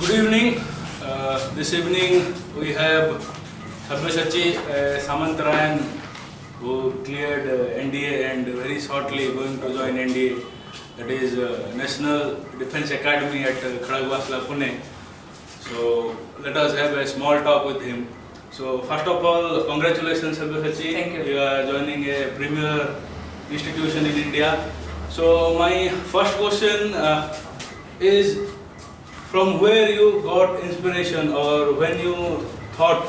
Good evening. This evening we have Sabyasachi Samantarayan who cleared NDA and very shortly going to join NDA, that is National Defence Academy at Kharagwasla, Pune. So let us have a small talk with him. So first of all, congratulations Sabyasachi. Thank you. You are joining a premier institution in India. So my first question is, from where you got inspiration or when you thought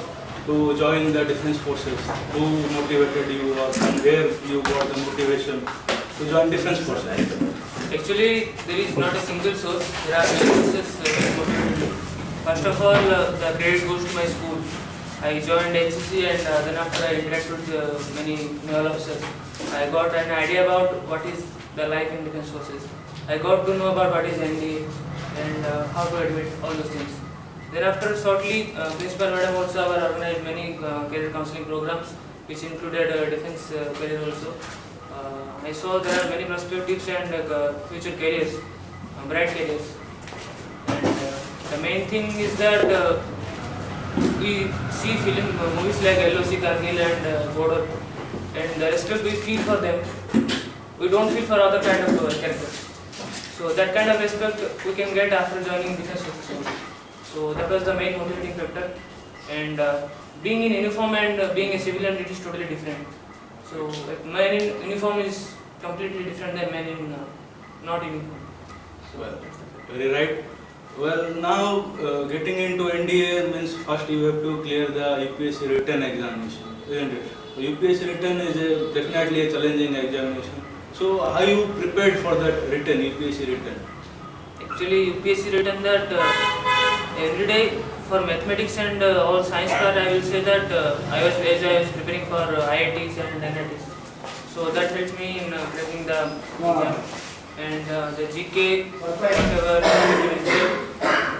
to join the defense forces? Who motivated you or from where you got the motivation to join defense forces? Actually, there is not a single source. There are many sources which motivated me. First of all, the credit goes to my school. I joined HCC and then after I interacted with many naval officers. I got an idea about what is the life in defense forces. I got to know about what is NDA and how to admit all those things. Then after shortly, Principal Madam also organized many career counseling programs which included defense career also. I saw there are many perspectives and future careers, bright careers. And the main thing is that we see movies like LOC, Kargil and Border, and the respect we feel for them, we don't feel for other kind of characters. So that kind of respect we can get after joining defense forces. So that was the main motivating factor. And being in uniform and being a civilian, it is totally different. So like man in uniform is completely different than man in not in uniform. So Well, very right. Well, now getting into NDA means first you have to clear the UPSC written examination, isn't it? So UPSC written is definitely a challenging examination. So how you prepared for that written, UPSC written? actually UPSC written that every day for mathematics and all science part, I will say that I was preparing for IITs and NITs. So that helped me in cracking the exam. And the GK, whatever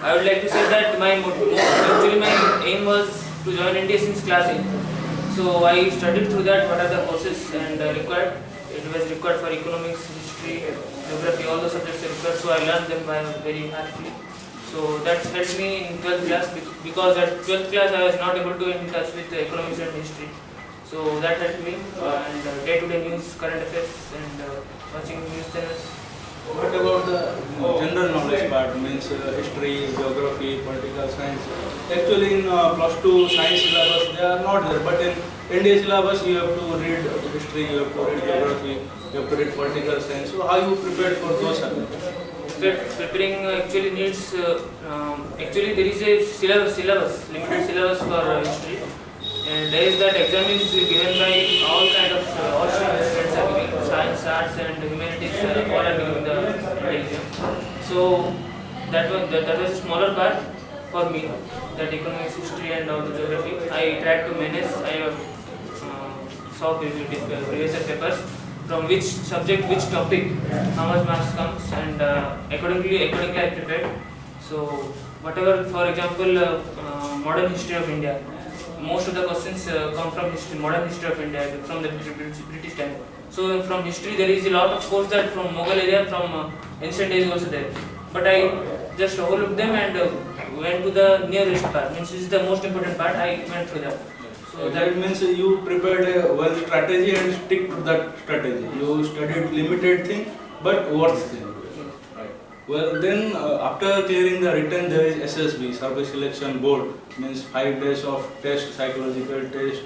I would like to say that actually my aim was to join India since class 8. So I studied through that what are the courses and required. It was required for economics, history, geography, all the subjects are required. So I learned them very happily. So that helped me in 12th class because at 12th class I was not able to in touch with economics and history. So that helped me and day-to-day news, current affairs and watching news channels. What about the general knowledge part, means history, geography, political science? Actually in plus 2 science syllabus they are not there, but in NDA syllabus you have to read history, you have to read geography, you have to read political science. So how you prepared for those subjects? Preparing actually needs, actually there is a syllabus, limited syllabus for history. And there is that exam is given by all kind of all students are giving science, arts and humanities all are giving the exam. So that was a smaller part for me, that economics, history and all the geography. I tried to manage. I saw previous papers from which subject, which topic, how much marks comes, and accordingly I prepared. So whatever, for example, modern history of India. Most of the questions come from history, modern history of India, from the British time. So from history there is a lot of course that from Mughal area, from ancient days also there. But I just overlooked them and went to the nearest part. Means this is the most important part. I went through that. So that means you prepared a well strategy and stick to that strategy. You studied limited thing but worth thing. Well, then after clearing the written, there is SSB, Service Selection Board, means 5 days of test, psychological test,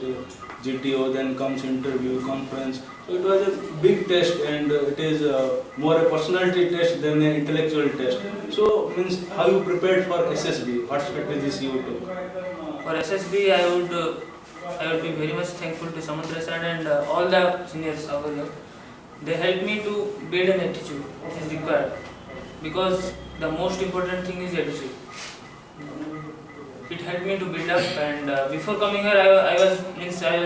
GTO, then comes interview, conference. So it was a big test and it is more a personality test than an intellectual test. So means how you prepared for SSB, what strategies you took? For SSB, I would be very much thankful to Samantara sir and all the seniors over here. They helped me to build an attitude which is required. Because the most important thing is attitude. It helped me to build up, and before coming here, I was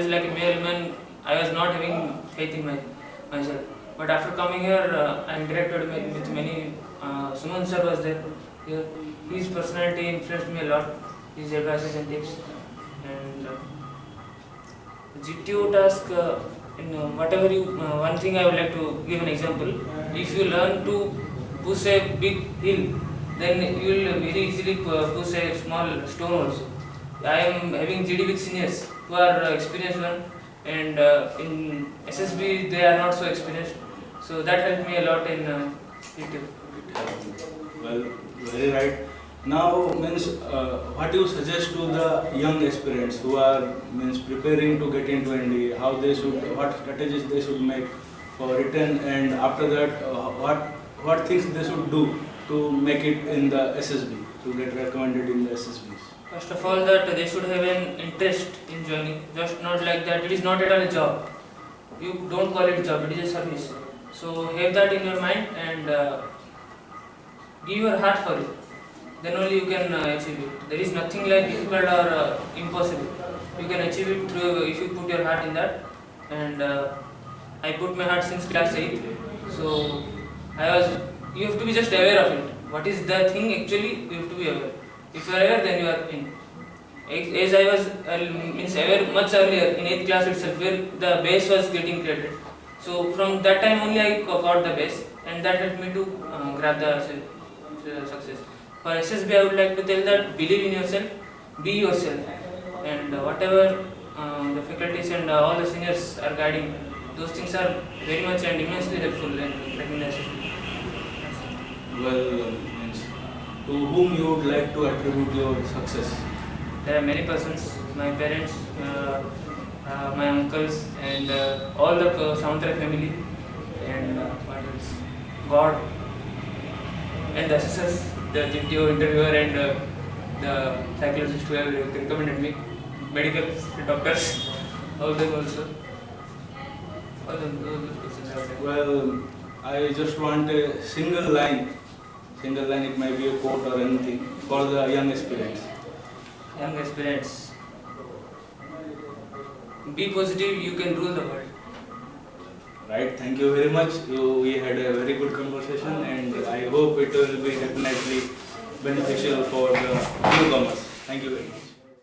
like a mere man. I was not having faith in myself. But after coming here, I interacted with many. Suman sir was there. Here. His personality influenced me a lot. His advices and tips. And GTO task, whatever you. One thing I would like to give an example. If you learn to push a big hill then you will very easily push a small stone also. I am having GD with seniors who are experienced one, and in SSB they are not so experienced. So that helped me a lot in it. Well, very right. Now, means what you suggest to the young aspirants who are means preparing to get into NDA, how they should, what strategies they should make for written, and after that, what things they should do to make it in the SSB, to get recommended in the SSBs. First of all, that they should have an interest in joining. Just not like that. It is not at all a job. You don't call it a job. It is a service. So have that in your mind and give your heart for it. Then only you can achieve it. There is nothing like difficult or impossible. You can achieve it through if you put your heart in that. And I put my heart since class 8. So you have to be just aware of it. What is the thing actually? You have to be aware. If you are aware, then you are in. As I was aware much earlier in 8th class itself, where the base was getting created. So from that time only I got the base, and that helped me to grab the success. For SSB, I would like to tell that believe in yourself, be yourself, and whatever the faculties and all the seniors are guiding, those things are very much and immensely helpful in cracking the SSB. Well, means to whom you would like to attribute your success? There are many persons, my parents, my uncles, and all the Samantara family, and what else? God, and the assessors, the GTO interviewer, and the psychologist who have recommended me, medical doctors, all them also. All those persons are there. Well, I just want a single line, it might be a quote or anything, for the young aspirants. Young aspirants, be positive, you can rule the world. Right, thank you very much. We had a very good conversation, and I hope it will be definitely beneficial for the newcomers. Thank you very much.